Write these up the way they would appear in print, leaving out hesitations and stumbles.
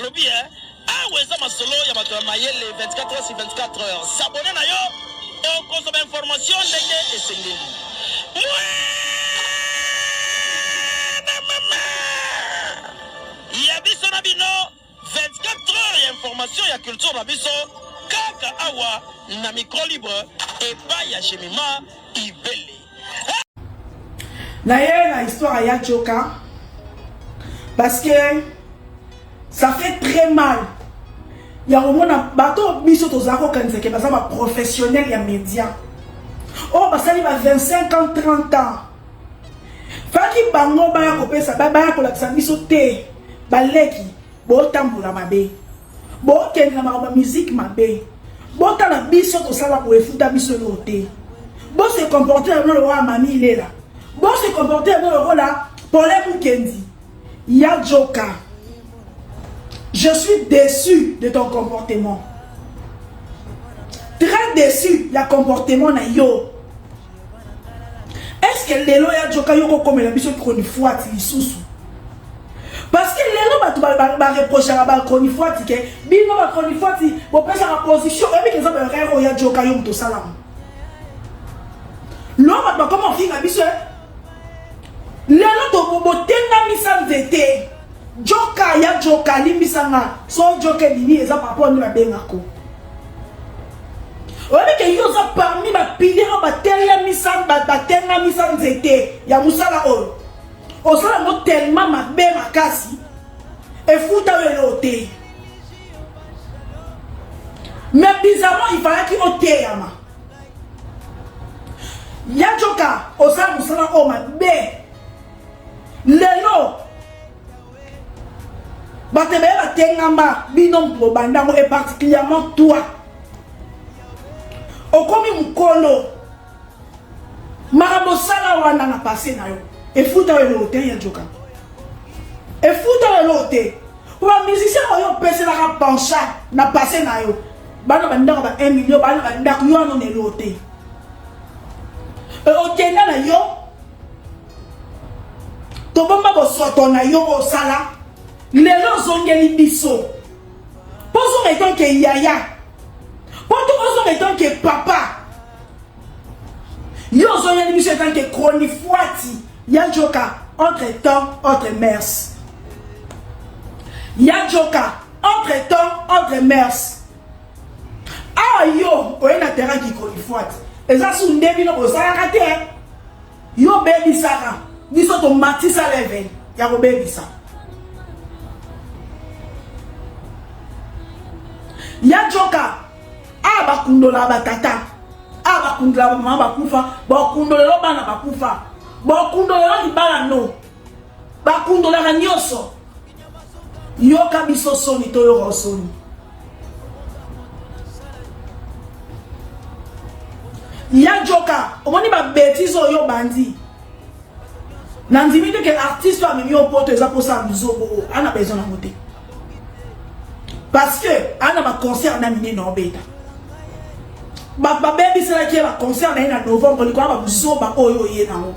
alobi weza masolo ya bato ya mayele 24 heures sur 24 heures s'abonner na yo et okozwa information ndenge esengeli ya biso na bino 24 heures ya information ya culture na biso kaka awa na micro libre epai ya Jemima Ibele na ye na histoire ya Joka parce que ça fait très mal. Il y a un moment bateau biso tozako kanzeke baza ba professionnel ya média. Oh basali ba 25 ans 30 ans. Faki bango ba ya kopesa ba ya kolakisa biso te. Baleki bo tambula mabe. Bo kenga ma musique mabe. Bo tala biso to sala ko efuta biso lote. Bo se comporter no wa mami lela. Bo se comporter no rola pour les Mukendi. Ya Joka. Je suis déçu de ton comportement. Très déçu du comportement na yo. Est-ce que lelo ya Joka yo comme la biso kroni fuati lisusu? Parce que lelo ba reprocher ba kroni fuati ke bino ba kroni fuati bo pesa la position et bien que ça ba rero ya Joka yo mto salam. L'homme ba comment finga biso lelo to bo tenga misa vete. Joka ya Joka limbisanga so Joka lini eza papa ni babengako. Oyebi ke yo za parmi ba pilier ba tella misanga ba tenga misanga zete ya musala oyo. Osala mo tellement mabe makasi e futa welote. Mais bizarrement il fallait qu'il ote yama. Ya Joka osala musala o mabe. Lelo Batebe la tengamba binom pro bandango et particulièrement toi. Okomi mukolo. Marabo sala wana na passé na yo. Et futa yo lote ya Joka. Et futa yo lote. Wa musicien yo pese la pencha na passé na yo. Bana bandango ba 1 million bana bandango yo no ne lote. E okenda na yo. To bomba bo soto na yo o sala. Les gens ont gagné biso. Posons étant que yaya. Posons étant que papa. Ils ont gagné biso étant que chronifuati. Ya Joka entre temps entre mers. Ya Joka entre temps entre mers. Ah yo, on a terrain qui chronifuati. Et ça sous ndebi no osala kate. Yo baby sara. Biso to matisa level. Ya go baby sara. Ya Joka bakundola batata bakundola mama bakufa bakundola bana bakufa bakundola libala no bakundola nyoso yoka biso soni to yo soni Ya Joka omoni ba bêtise yo bandi nanzimite que artiste a mis au poto eza pour ça bizobo ana besoin na moté. Parce que on a un concert na mine no beta. Ba baby c'est là qui va concert na novembre le quoi ba zoba oyo ye na ho.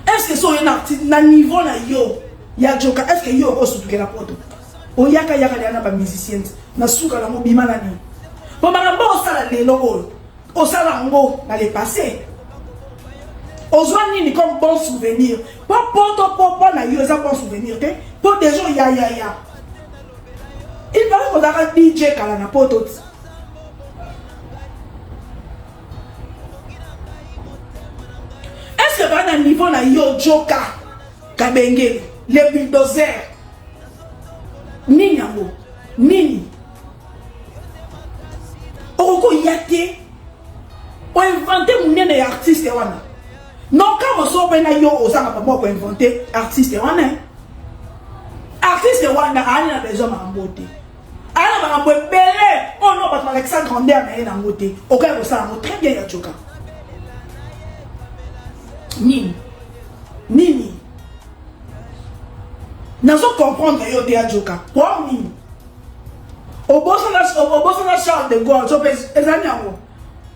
Est-ce que so un artiste na niveau na yo ya Joka est-ce que yo osu tukela poto? O yaka na ba musicien na suka na mo bima na ni. Bo ba mbo sala lelo oyo. O sala ngo na le passé. Ozwa nini comme bon souvenir. Pas pour na yo ça bon souvenir te. Pour des gens ya. Il fallait qu'on arrête DJ kala na poto. Est-ce que va na niveau na yo Joka Kabenge le bulldozer nini yango nini oko yate on inventé munene artiste wana. Non, quand on sort na yo osanga pas moi pour inventer artiste wana. Artiste wana a besoin de beauté. Alors on va belé oh non parce que Alexandre Grandeur na na beauté. OK ko ça très bien ya Joka. Nini. Nazo comprendre yo de ya Joka. Pour nini. Obosa Charles de Gaulle so pes ezani yango.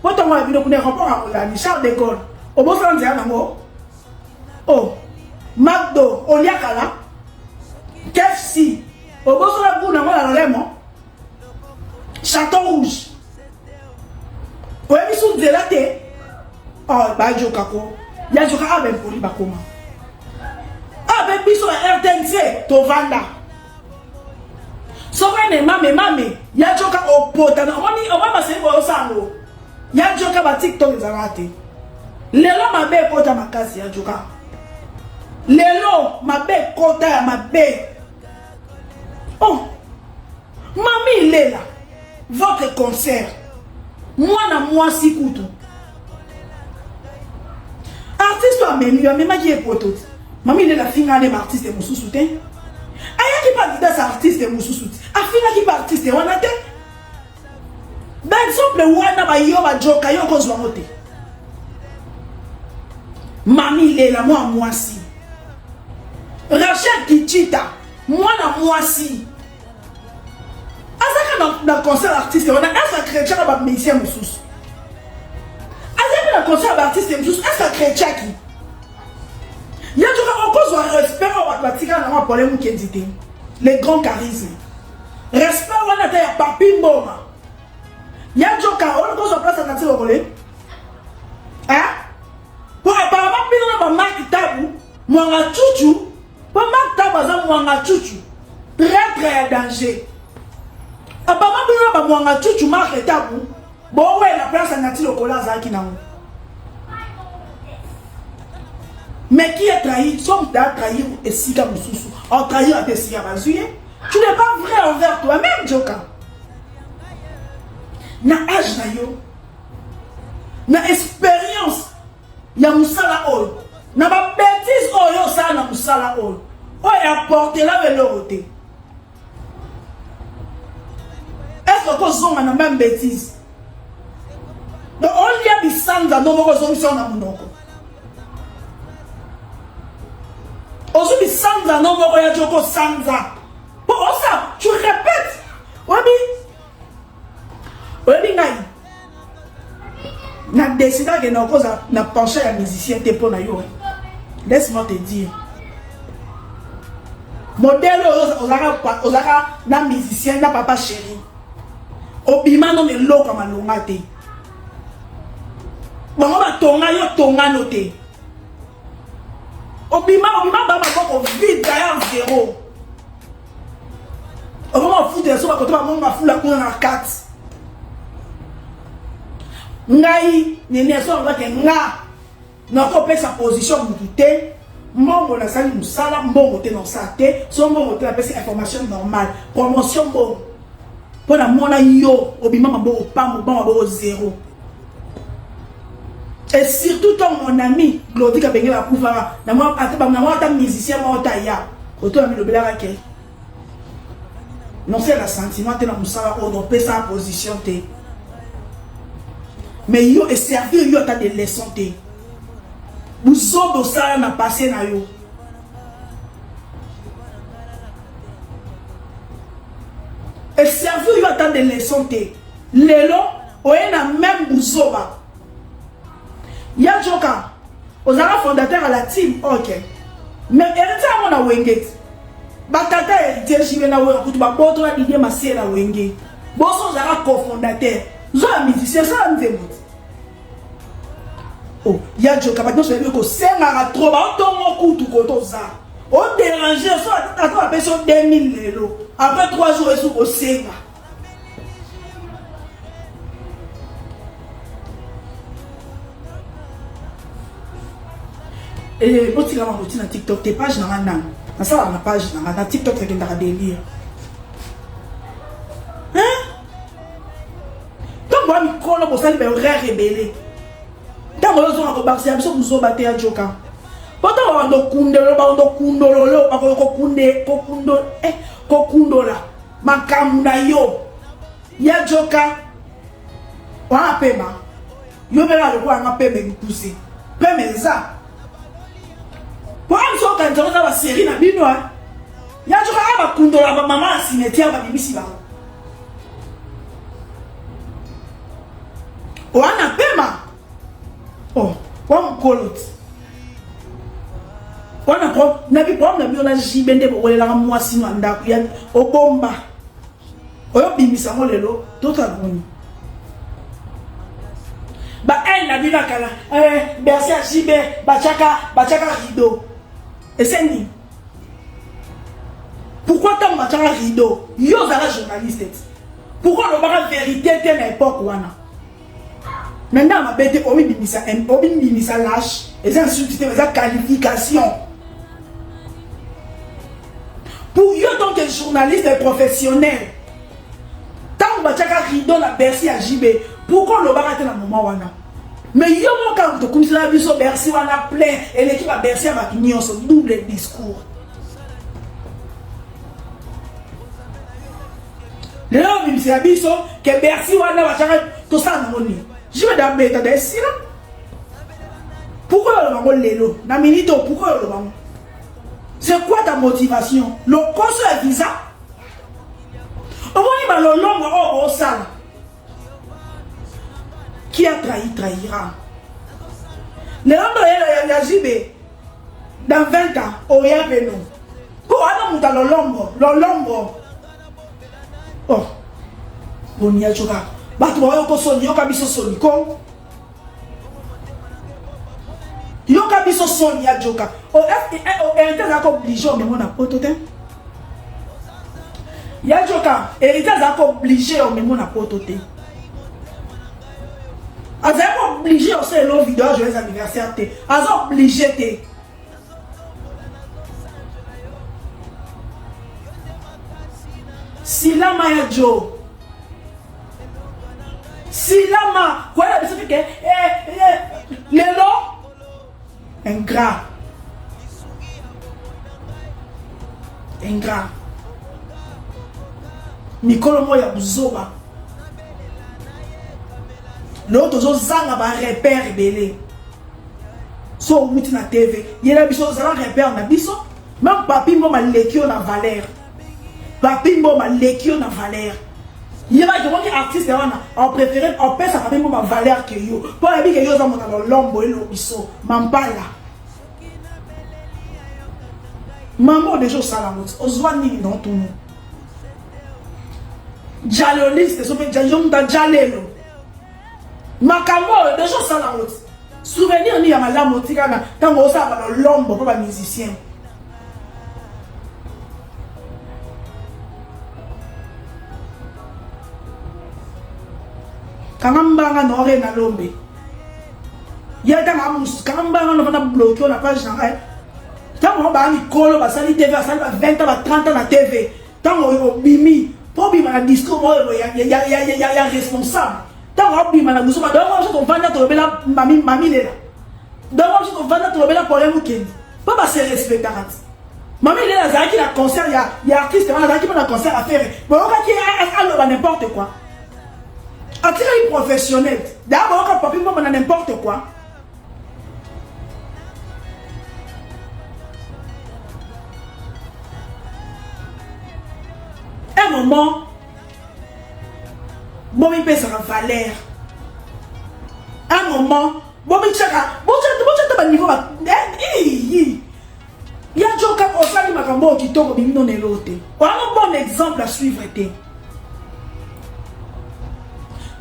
Poto mwa bino kuna rapport a Charles de Gaulle. Obosa nzela nango. Oh. Magdo Oliakala. KFC. Au bout de la boue, on a l'air, Château Rouge. Vous avez mis de la tête. Oh, bah, je kako. Il y a du rabais pour lui, bah, comment? Ah, ben, puis sur RTNC, to vanda. So, when mame, il y a du cas au pot. On va passer au sango. Il y a du cas à TikTok, ils ont raté. Lelo, ma belle, pot à ma casse, il y a du cas. Lelo, ma belle, côté à ma belle. Oh, mamie, il est là. Votre concert. Moi, si couteau. Artiste, même qui est poteau. Mamie, il est la finale de l'artiste et mon sous-soutien. Aïe, qui parle de cet artiste et mon sous-soutien. Afina qui parle artiste et on a été. Par exemple, Wana ba yo ba joka yo cause moté. Mamie, il est là, moi si. Rachel Kichita, moi si. Dans le concert artiste, on a un chrétien qui va me dire mon sous. Dans le concert artiste, un chrétien qui. Il y a toujours encore un respect au Vatican dans la problème qui est dit. Les grands charismes. Respect on a été à Papi Mboma. Il y a toujours on a encore place à Nathalie Orolé. Hein? Pour apparemment, puis on a marqué tabou. Moi, on a chouchou. Pour marquer tabou, moi, on a chouchou. Très danger. Apparemment, puis on a chouchou marqué tabou. Bon, ouais, la place à Nathalie Orolé, Zaki Namo. Mais qui a trahi? Somme d'à trahir et si comme sous en trahir à tes si à tu n'es pas vrai envers toi-même, Joka. Na âge na yo, na expérience, ya musala ol, na ba bêtise oyo ça na musala ol, oyo apporter la veloroté. Est-ce que vous avez la même bêtise? Donc on y a des sangs à nos résolutions na monoko. Aujourd'hui, Sanza, non, il y a Joko Sanza. Pour ça, tu répètes. Oui, na décidé que na penché à musicien te pour na yo. Laisse-moi te dire. Modèle ozaka na musicien na papa chéri. Obima non mais lo comme longa te. Bon on va tonga noté. Obima baba boko vide derrière zéro. On va foutre les sous à côté, on va foutre la cour en 4. Ngai, nene so va que nga. Na ko pe sa position mutute. Mbongo na sali musala, mbongo te non sa te, so mbongo te na pesa information normale, promotion bon. Pour la mona yo, obima mabo pambo bon zéro. Et surtout ton mon ami, Glody Kabenge va pouvoir, na moi ta musicien moi ta ya, auto ami le bela ke. Non c'est la sentiment te na musala on peut sa position te. Mais yo et servir yo ta des leçons te. Buzobo ça na passé na yo. Et servir yo ta des leçons te. Lelo oye na même buzoba. Ya Joka, aux arabes fondateurs à la team, ok. Mais héritier à mon awenge. Batata héritier, j'y vais na wenge. Quand tu vas boire, tu vas dire ma sœur na wenge. Bon, sont arabes cofondateurs. Ils ont un musicien, ça nous démontre. Oh, ya Joka, maintenant je vais dire que c'est un trop. On tombe au coup tout côté ça. On dérange, soit à toi, personne 2000 €. Après 3 jours, ils sont au Sénat. Et quand tu as un TikTok, tes pages n'ont pas de ça, la page n'a TikTok, c'est un délire. Hein? Quand moi, je me suis dit, je rebelle. Quand moi, je me suis dit, je me suis dit, je Joka. Pourtant, on a kundo la. Makamuna yo. Ya Joka. On a paiement. Yo verra le quoi, on a paiement poussé. Paiement ça. Pour un soir, quand on a la série, il y a un peu de maman à cimetière, il y a un on a paiement. Oh, on a colote. On a na bi problème yo na jibende bo wala la mwasi no ndako ya obomba oyo bimisa mo lelo tota boni ba elle na bina kala merci à jibe bachaka rideau et c'est ni pourquoi tant bachaka rideau yo zala journaliste pourquoi le bara vérité te na époque wana maintenant ma bête obi bimisa lâche et ça insulte ça qualification pour yo donc un journaliste professionnel tant bachaka rideau la Bercy à JB pourquoi le bar était dans le moment wana mais yo mon quand tu comme ça biso Bercy wana plein et l'équipe à Bercy a bakignon son double discours le homme c'est biso que Bercy wana bachaka tout ça non ni je vais dans bête de si là pourquoi le bango lelo na minute pourquoi le bango c'est quoi ta motivation le costo est visa au moins ba lo longo au sala qui a trahi trahira le homme ya jibe dans 20 ans au ya beno pour ana muta lo longo oh boni ya choka batu ba ko soni yo kabiso soni ko yo kabiso soni ya joka o hérité za ko obligé o memo na poto te ya joka hérité za ko obligé o memo na poto te aza obligé o se lo vidéo joyeux anniversaire te aza obligé te silama ya jo silama quoi la personne que lelo ingrat mikolo moya buzoba l'autre zanga ba repère belé so muti na TV yela biso zala repère na biso même papi mo malekio na valeur papi mo malekio na valeur yeba je vois que artiste wana on préféré on pèse papi mo ma valeur que yo pour la bi que yo za mona lombo elo biso mambala maman de choses ça la moto ozwani dans tout nous jaloliste so pe jajom da jalelo makambo de choses ça la moto souvenir ni ya malamu tikana tango ça ba lombo pour ba musicien Kangambanga no re na lombe yata mamus kangambanga no na bloquer la page na tant on ba mikolo ba sali TV ba sali ba 20 ans ba 30 ans na TV tant on bimi pour bima na discours ya responsable tant on bima na musuma donc on vanda to bela mami lela donc on vanda to bela problème ken pas ba se respecter mami lela zaki na concert ya artiste on a zaki na concert à faire bon on qui a n'importe quoi attirer professionnel d'abord quand papi moi n'importe quoi un moment bon il pèse en valeur un moment bon il chaka bon tu niveau il y a joka au sali makambo qui tombe bimino nelote on a un bon exemple à suivre était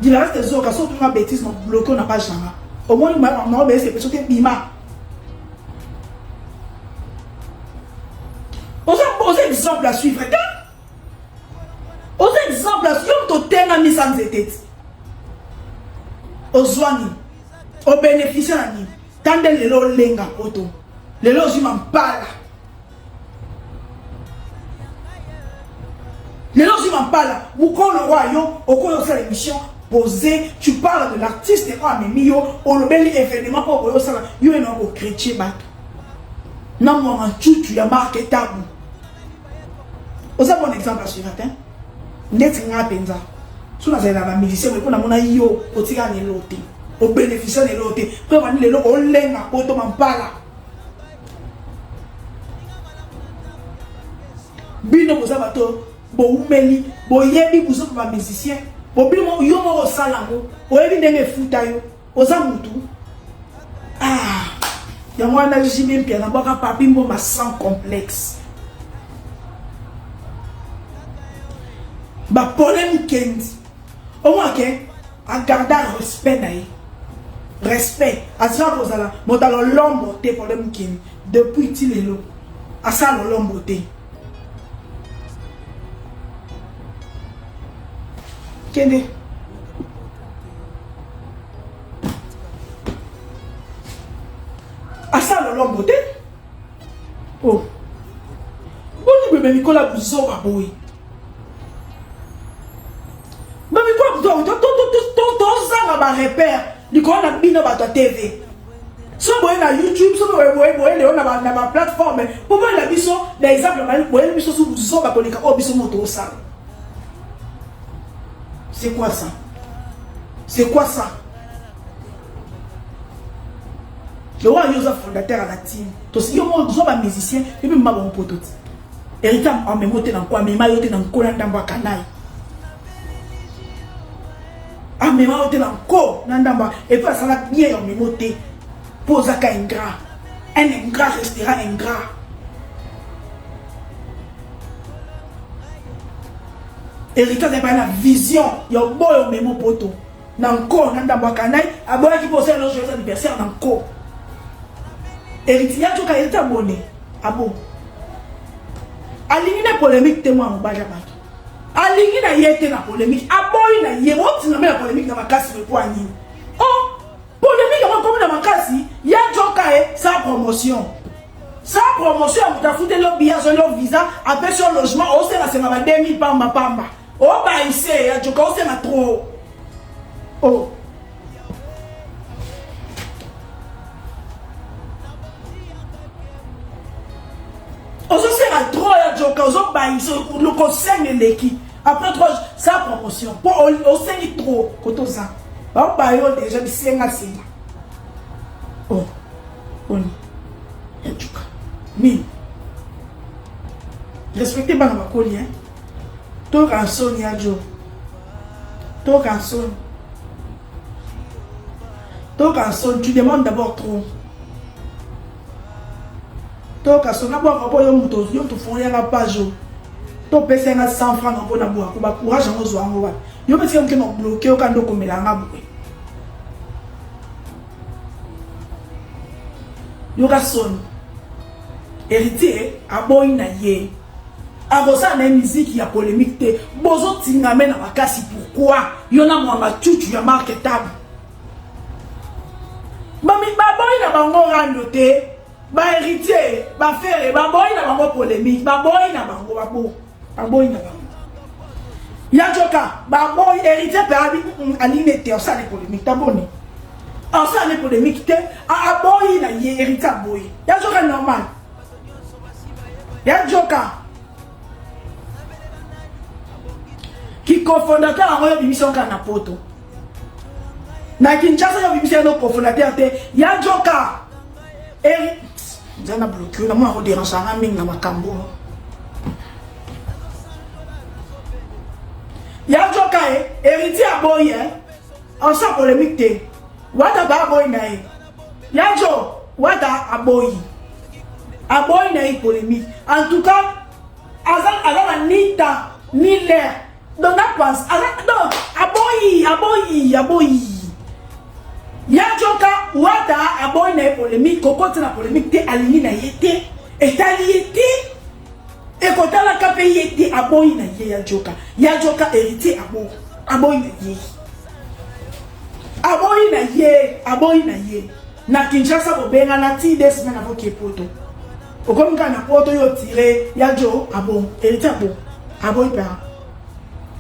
il reste des autres qui sont une bêtise non bloqué on n'a pas jamais au moins on a c'est parce que bima on a un exemple à suivre aux exemples à suivre to tenga mis sans tête aux soignés aux bénéficiaires ni tant de lelo lenga auto lelo jima mpala lelo jima mpala beaucoup le royaume au cours de cette émission posé tu parles de l'artiste et pas mimio au bel événement pour au sala yo et non au chrétien bat non moi en tout tu la marque tabou aux a bon exemple à suivre hein net nga penza sous la ba musicien mais pour na mona yo otika ne loté au bénéficiaire ne loté pour va le o lenga poto mampala bino boza bato bo umeli bo yebi buzo ba musicien bo bino yo mo salango o yebi ndenge futa yo oza mutu y a moi na jimé pia na boka papi mboma sans complexe. Ba problème kendi. Au moins que à garder respect naï. Respect. À ça cause là, moi dans l'ombre té problème kendi depuis tilelo. À ça l'ombre té. Kendi. À ça l'ombre té. Oh. Bon ni bébé Nicolas Bouzo ba boy. Ton repère du coup on a mis dans ta TV so boy na YouTube so boy le on a na plateforme pour moi la biso d'exemple boy biso sur so ba koleka o biso moto ça c'est quoi ça le roi Yosa fondateur à la team to si yo mo so ba musicien et puis ma bon pote héritage en même côté dans quoi mais ma yote dans ko na ndamba kanai. Ah mais moi j'étais encore nandamba et puis ça va bien en mémoté pose à ingrat un ingrat restera ingrat héritage n'est pas la vision yo boy au mémo poto nanko nandamba kanai aboya qui pose le joyeux anniversaire nanko héritage tu héritage bonné abo aligné polémique témoin mbaja bato alingi na yete na polémique aboyi na ye moti na la polémique na makasi le poignet oh polémique na comme na makasi ya joka sa promotion muta fute lo biya zo lo visa après son logement o se na sema ba 2000 pamba o ba ise ya joka o se na trop oh Ozo sera trop ya joka, ozo ba le conseil l'équipe. Après trois sa promotion. Pour au seni trop koto ça. Ba ba yo déjà bisenga singa. Oh. On ya joka. Mi. Respectez pas ma coli hein. To ranson ya jo. To ranson. Tu demandes d'abord trop. Donc, à son abord, on te fournit un page. Tu peux faire 100 francs pour la boire. Tu vas courage en osant. Tu peux faire un bloqué au canot comme il a un aboué. Tu as son héritier à Boïnaye. Avant ça, la musique qui a polémique. Bozo Tingamen à ma casse. Pourquoi? Il y en a moins ma tutu à marketable. Mami, ma boy n'a pas encore rendu. Ba héritier, ba frère, ba boy na bango polémique, ba boy na bango ba boy na bango. Ya joka, ba boy héritier pe abi aline te ça les polémiques ta boni. En ça les polémiques te a boy na ye héritier boy. Ya joka normal. Ya joka. Qui cofondateur en royaume émission kana poto. Na Kinshasa yo émission no cofondateur te ya joka. Zana bloqué, la moi dérange à ming na makambo. Ya joka héritier à boy en ça polémique te. Wata ba boy na ya jo wata a boy. A boy na polémique. En tout cas, azan nita ni l'air. Donc la pense non a boy. Ya joka wata aboy na polémique kokoti na polémique te alingi na yete etaliete ekota la kape yete aboy na ye ya joka héritier aboy na ye na Kinshasa bo benga na ti des semaines avant que poto okomka na poto yo tiré ya jo héritier aboy père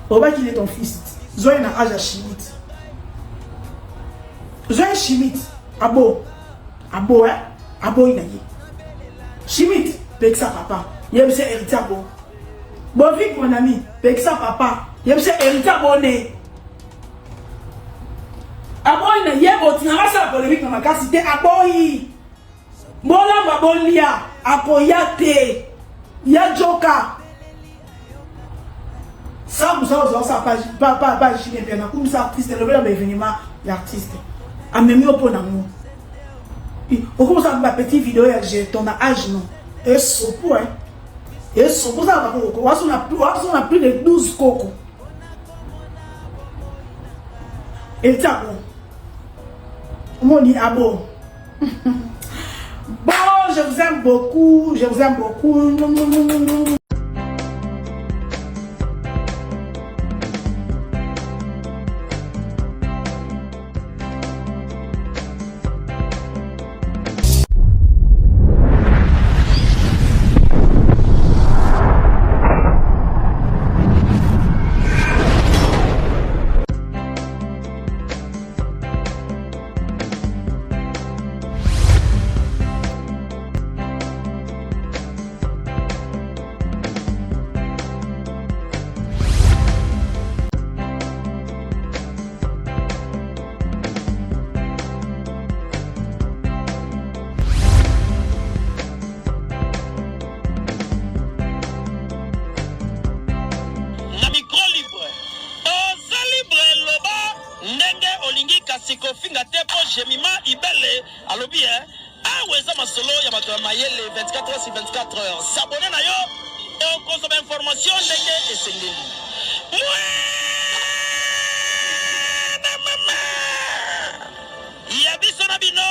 oba qu'il est ton fils zoé na âge à chimite Zoé Chimite, abo inaye. Chimite, peksa papa. Yem se héritier abo. Bovik mon ami, peksa papa. Yem se héritier abonné. Abo inaye, otinama sa polémique na makasi te aboyi. Mola mabolia, akoyate. Ya joka. Ça vous ça pas chimie bien. Comme ça artiste, le vrai événement l'artiste. A même au pont d'amour. On commence à ma petite vidéo et j'ai ton âge non. Et sopo hein. Et sopo ça va coco. On a plus de 12 coco. Et tiens bon. Mon dit ah bon. Bon, je vous aime beaucoup, je vous aime beaucoup. Finga tepo Jemima Ibele alobi aweza masolo ya bato mayele 24 heures sur 24 heures s'abonner na yo et consommer information ndenge esengeli ya biso na bino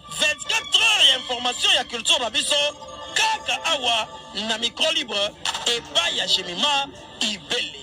24 heures ya information ya culture na biso kaka awa na micro libre et pas ya Jemima Ibele.